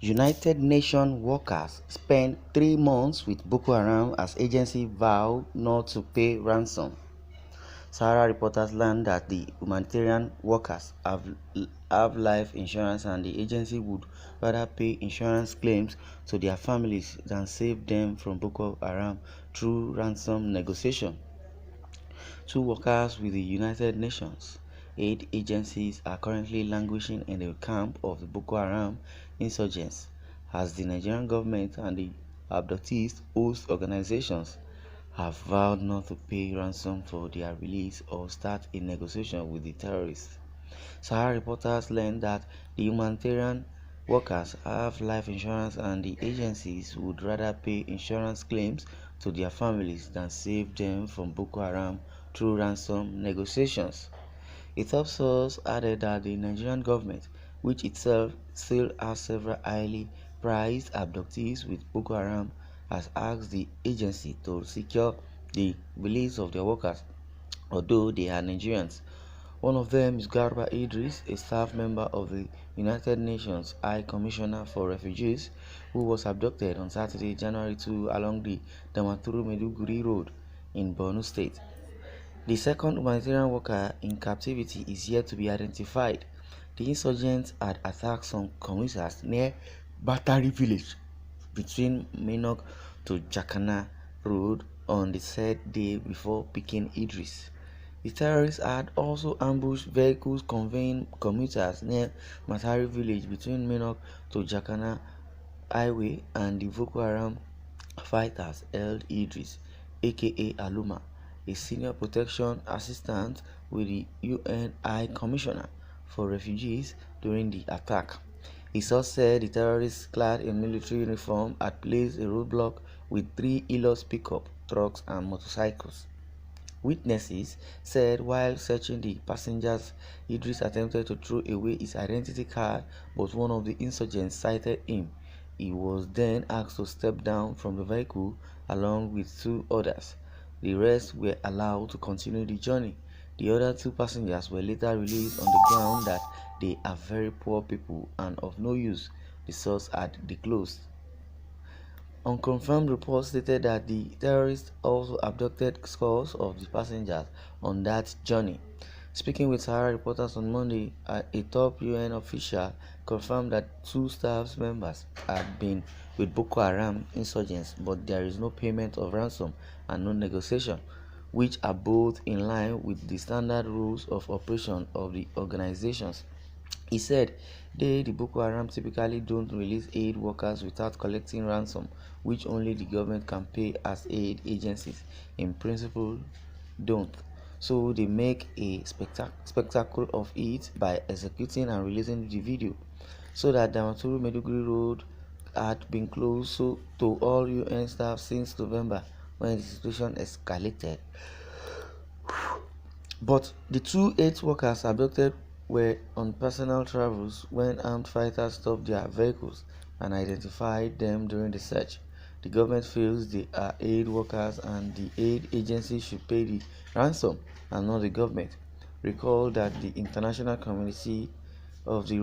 United Nations workers spent 3 months with Boko Haram as agency vowed not to pay ransom. Sahara reporters learned that the humanitarian workers have life insurance and the agency would rather pay insurance claims to their families than save them from Boko Haram through ransom negotiation. Two workers with the United Nations aid agencies are currently languishing in the camp of the Boko Haram insurgents, as the Nigerian government and the abductees host organizations have vowed not to pay ransom for their release or start a negotiation with the terrorists. Sahara reporters learned that the humanitarian workers have life insurance and the agencies would rather pay insurance claims to their families than save them from Boko Haram through ransom negotiations. A top source added that the Nigerian government, which itself still has several highly prized abductees with Boko Haram, has asked the agency to secure the release of their workers, although they are Nigerians. One of them is Garba Idris, a staff member of the United Nations High Commissioner for Refugees, who was abducted on Saturday, January 2, along the Damaturu-Maiduguri Road in Borno State. The second humanitarian worker in captivity is yet to be identified. The insurgents had attacked some commuters near Batari village between Minok to Jakana Road on the third day before picking Idris. The terrorists had also ambushed vehicles conveying commuters near Matari village between Minok to Jakana Highway, and the Boko Haram fighters held Idris, aka Aluma, a senior protection assistant with the UN High Commissioner for Refugees, during the attack. He source said the terrorists, clad in military uniform, had placed a roadblock with 3 pickup trucks and motorcycles. Witnesses said while searching the passengers, Idris attempted to throw away his identity card, but one of the insurgents sighted him. He was then asked to step down from the vehicle along with two others. The rest were allowed to continue the journey. The other two passengers were later released on the ground that they are very poor people and of no use, the source had disclosed. Unconfirmed reports stated that the terrorists also abducted scores of the passengers on that journey. Speaking with Sahara reporters on Monday, a top UN official confirmed that two staff members had been with Boko Haram insurgents, but there is no payment of ransom and no negotiation, which are both in line with the standard rules of operation of the organizations. He said the Boko Haram typically don't release aid workers without collecting ransom, which only the government can pay, as aid agencies in principle don't. So they make a spectacle of it by executing and releasing the video, so that Damaturu Meduguri Road had been closed to all UN staff since November, when the situation escalated. But the two aid workers abducted were on personal travels when armed fighters stopped their vehicles and identified them during the search. The government feels they are aid workers and the aid agency should pay the ransom and not the government. Recall that the international community of the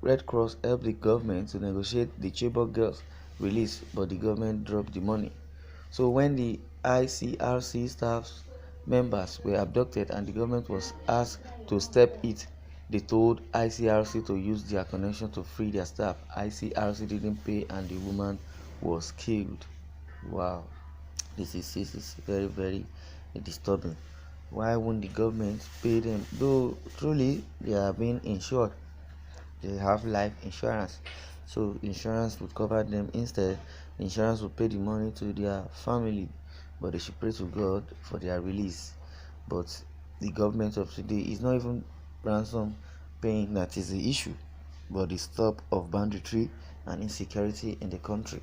Red Cross helped the government to negotiate the Chibok girls' release, but the government dropped the money. So when the ICRC staff members were abducted and the government was asked to step it, they told ICRC to use their connection to free their staff. ICRC didn't pay and the woman was killed. Wow, this is very, very disturbing. Why won't the government pay them? Though truly they are being insured, they have life insurance, so insurance would cover them. Instead, insurance would pay the money to their family, but they should pray to God for their release. But the government of today is not even ransom paying that is the issue, but the stop of banditry and insecurity in the country.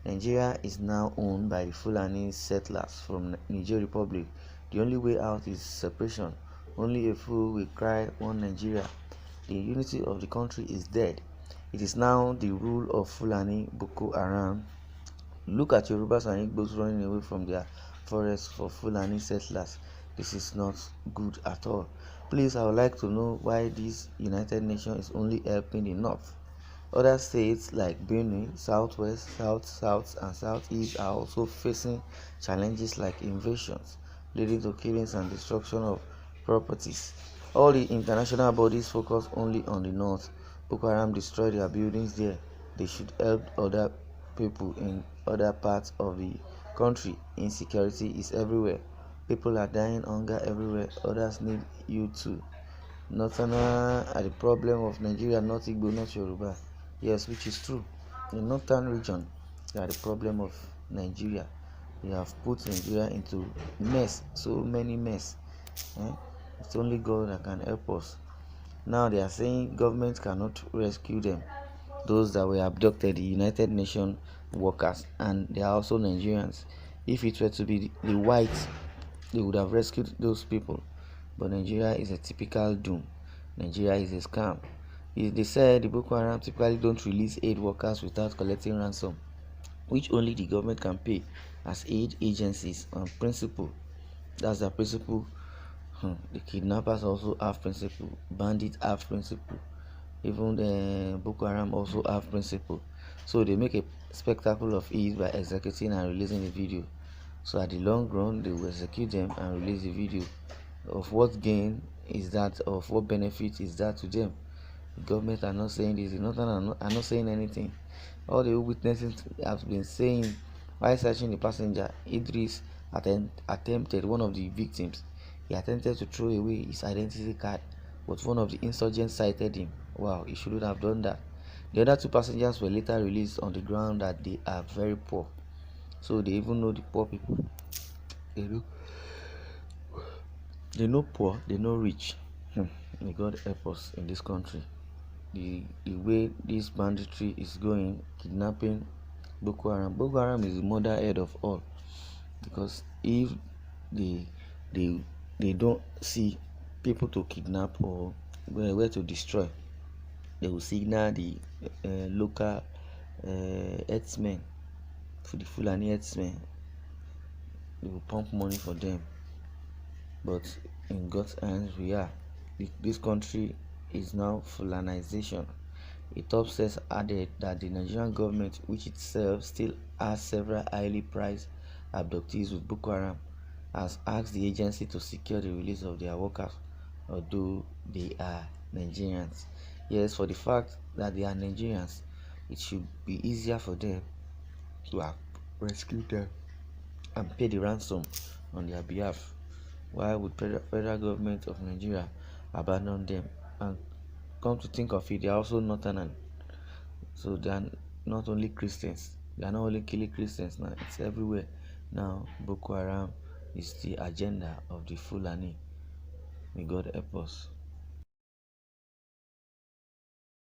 Nigeria is now owned by the Fulani settlers from Niger Republic. The only way out is separation. Only a fool will cry one Nigeria. The unity of the country is dead. It is now the rule of Fulani Boko Haram. Look at Yorubas and Igbos running away from their forests for Fulani settlers. This is not good at all. Please, I would like to know why this United Nations is only helping the North. Other states like Benue, Southwest, South, and Southeast are also facing challenges like invasions, leading to killings and destruction of properties. All the international bodies focus only on the north. Boko Haram destroy their buildings there. They should help other people in other parts of the country. Insecurity is everywhere. People are dying hunger everywhere. Others need you too. Northerners are the problem of Nigeria, not Igbo, not Yoruba. Yes, which is true. The northern region, they are the problem of Nigeria. They have put Nigeria into mess, so many mess. Eh? It's only God that can help us. Now they are saying government cannot rescue them. Those that were abducted, the United Nations workers, and they are also Nigerians. If it were to be the whites, they would have rescued those people. But Nigeria is a typical doom. Nigeria is a scam. They said the Boko Haram typically don't release aid workers without collecting ransom, which only the government can pay as aid agencies on principle. That's the principle. The kidnappers also have principle. Bandits have principle. Even the Boko Haram also have principle. So they make a spectacle of it by executing and releasing the video. So at the long run, they will execute them and release the video. Of what gain is that? Of what benefit is that to them? The government are not saying this. The northern are not saying anything. All the witnesses have been saying while searching the passenger, Idris attempted, one of the victims, he attempted to throw away his identity card, but one of the insurgents cited him. Wow, he shouldn't have done that. The other two passengers were later released on the ground that they are very poor. So they even know the poor people. They know poor, they know rich. May God help us in this country. The way this banditry is going, kidnapping, Boko Haram. Boko Haram is the mother head of all, because if they they they don't see people to kidnap or where to destroy, they will signal the local herdsmen, for the Fulani herdsmen. They will pump money for them. But in God's hands we are. This country is now Fulanization. A top source added that the Nigerian government, which itself still has several highly prized abductees with Boko Haram, has asked the agency to secure the release of their workers, although they are Nigerians. Yes, for the fact that they are Nigerians, it should be easier for them to have rescued them and pay the ransom on their behalf. Why would federal government of Nigeria abandon them? And come to think of it, they are also northern, so they are not only Christians. They are not only killing Christians now. It's everywhere now. Boko Haram is the agenda of the Fulani. May God help us.